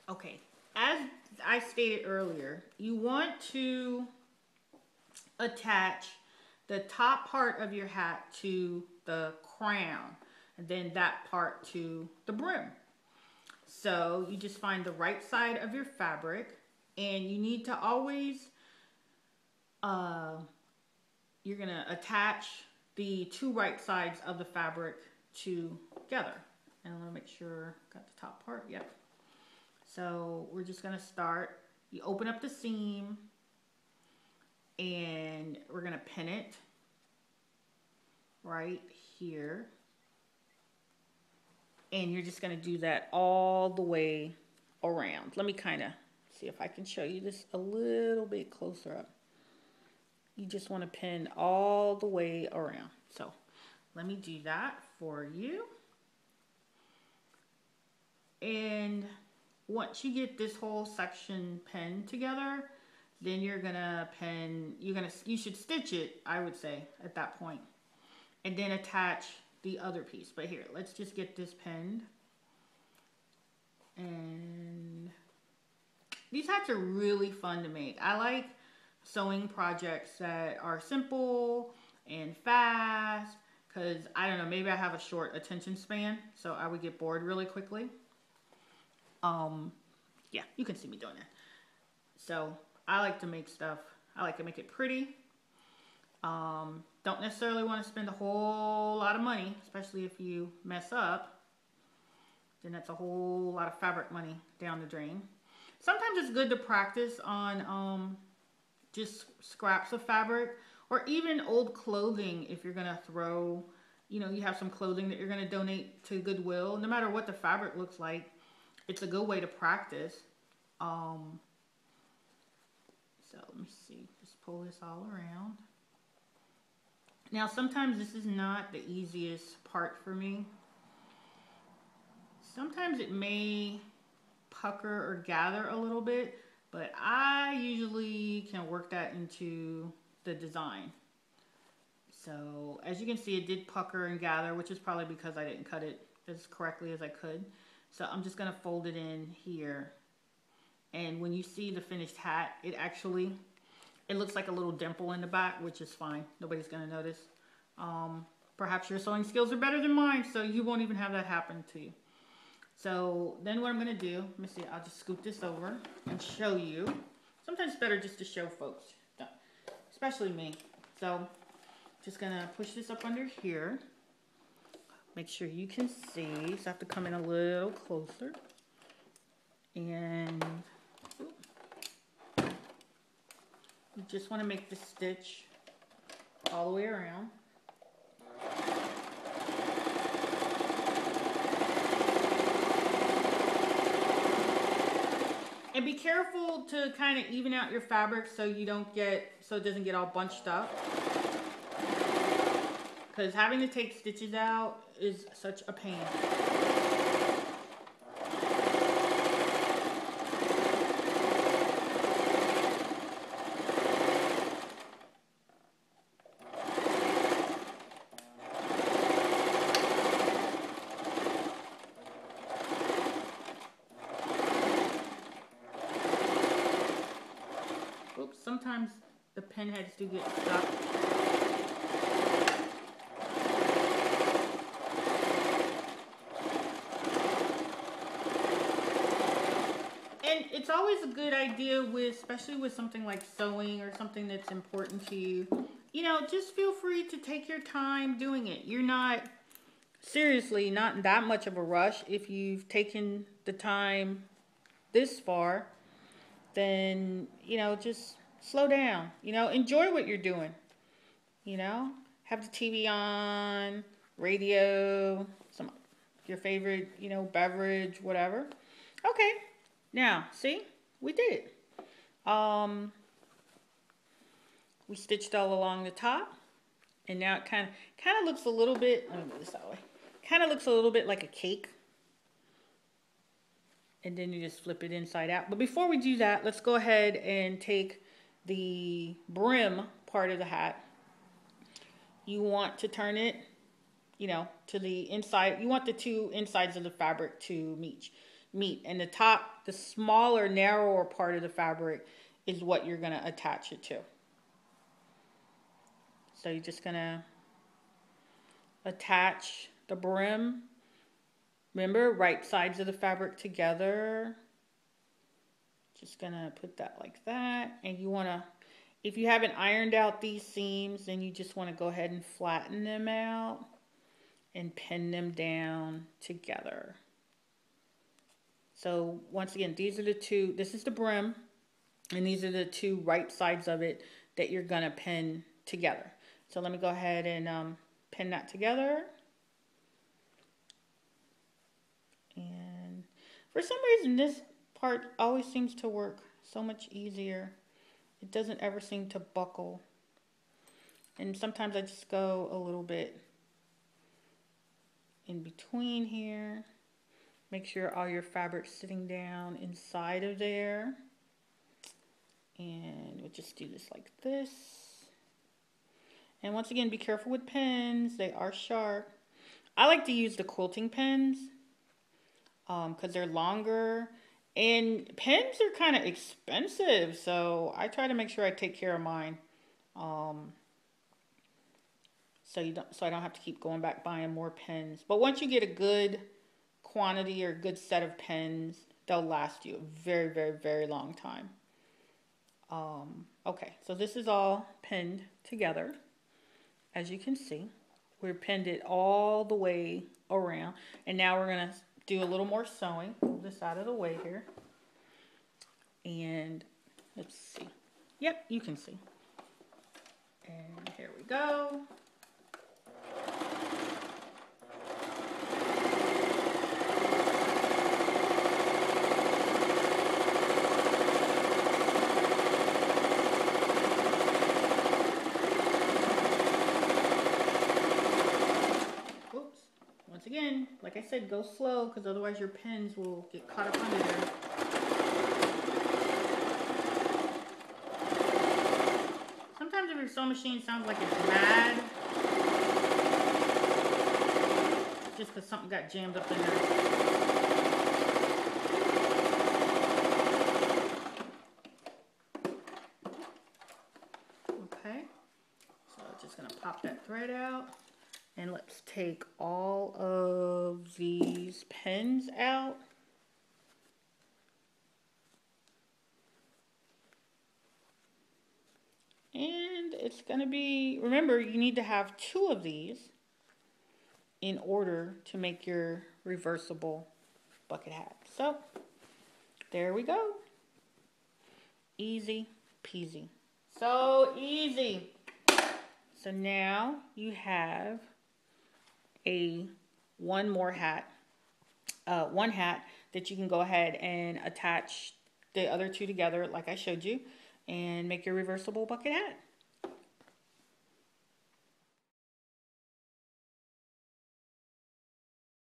Okay, as I stated earlier, you want to attach the top part of your hat to the crown, and then that part to the brim. So you just find the right side of your fabric, and you need to always, uh, you're gonna attach the two right sides of the fabric together. And I'm gonna make sure I got the top part. Yep. So we're just gonna start. You open up the seam, and we're gonna pin it right here. And you're just gonna do that all the way around. Let me kind of see if I can show you this a little bit closer up. You just want to pin all the way around. So let me do that for you. And once you get this whole section pinned together, then you're gonna pin, you should stitch it, I would say, at that point. And then attach the other piece. But here, let's just get this pinned. And these hats are really fun to make. I like sewing projects that are simple and fast, because I don't know, maybe I have a short attention span, so I would get bored really quickly. Yeah, you can see me doing that. So I like to make stuff, I like to make it pretty. Don't necessarily want to spend a whole lot of money, especially if you mess up. Then that's a whole lot of fabric money down the drain. Sometimes it's good to practice on just scraps of fabric, or even old clothing if you're gonna throw, you know, you have some clothing that you're gonna donate to Goodwill. No matter what the fabric looks like, it's a good way to practice. So let me see, just pull this all around. Now sometimes this is not the easiest part for me. Sometimes it may pucker or gather a little bit, but I usually can work that into the design. So as you can see, it did pucker and gather, which is probably because I didn't cut it as correctly as I could. So I'm just gonna fold it in here. And when you see the finished hat, it looks like a little dimple in the back, which is fine. Nobody's gonna notice. Perhaps your sewing skills are better than mine, so you won't even have that happen to you. So then what I'm gonna do, let me see, I'll just scoop this over and show you. Sometimes it's better just to show folks, especially me. So just gonna push this up under here. Make sure you can see, so I have to come in a little closer. And you just wanna make the stitch all the way around. And be careful to kind of even out your fabric so you don't get, so it doesn't get all bunched up. Because having to take stitches out is such a pain. Oops, sometimes the pin heads do get stuck. And it's always a good idea with, especially with something like sewing or something that's important to you, you know, just feel free to take your time doing it. You're not, seriously, not in that much of a rush. If you've taken the time this far, then, you know, just slow down. You know, enjoy what you're doing. You know, have the TV on, radio, some your favorite, you know, beverage, whatever. Okay, now see, we did it. We stitched all along the top, and now it kind of looks a little bit. Let me move this that way. Kind of looks a little bit like a cake. And then you just flip it inside out. But before we do that, let's go ahead and take the brim part of the hat. You want to turn it, you know, to the inside. You want the two insides of the fabric to meet. And the top, the smaller, narrower part of the fabric is what you're going to attach it to. So you're just going to attach the brim. Remember, right sides of the fabric together. Just going to put that like that. And you want to, if you haven't ironed out these seams, then you just want to go ahead and flatten them out and pin them down together. So once again, these are the two, this is the brim, and these are the two right sides of it that you're gonna pin together. So let me go ahead and pin that together. And for some reason, this part always seems to work so much easier. It doesn't ever seem to buckle. And sometimes I just go a little bit in between here. Make sure all your fabric's sitting down inside of there. And we'll just do this like this. And once again, be careful with pins. They are sharp. I like to use the quilting pins because they're longer. And pins are kind of expensive, so I try to make sure I take care of mine. So I don't have to keep going back buying more pins. But once you get a good quantity or a good set of pins, they'll last you a very, very, very long time. Okay, so this is all pinned together. As you can see, we're pinned it all the way around. And now we're going to do a little more sewing. Move this out of the way here. And let's see. Yep, you can see. And here we go. Once again, like I said, go slow because otherwise your pins will get caught up under there. Sometimes if your sewing machine sounds like it's mad, it's just because something got jammed up in there. Okay, so just going to pop that thread out. And let's take all of these pins out. And it's going to be, remember, you need to have 2 of these in order to make your reversible bucket hat. So, there we go. Easy peasy. So easy. So now you have one hat that you can go ahead and attach the other 2 together like I showed you and make your reversible bucket hat.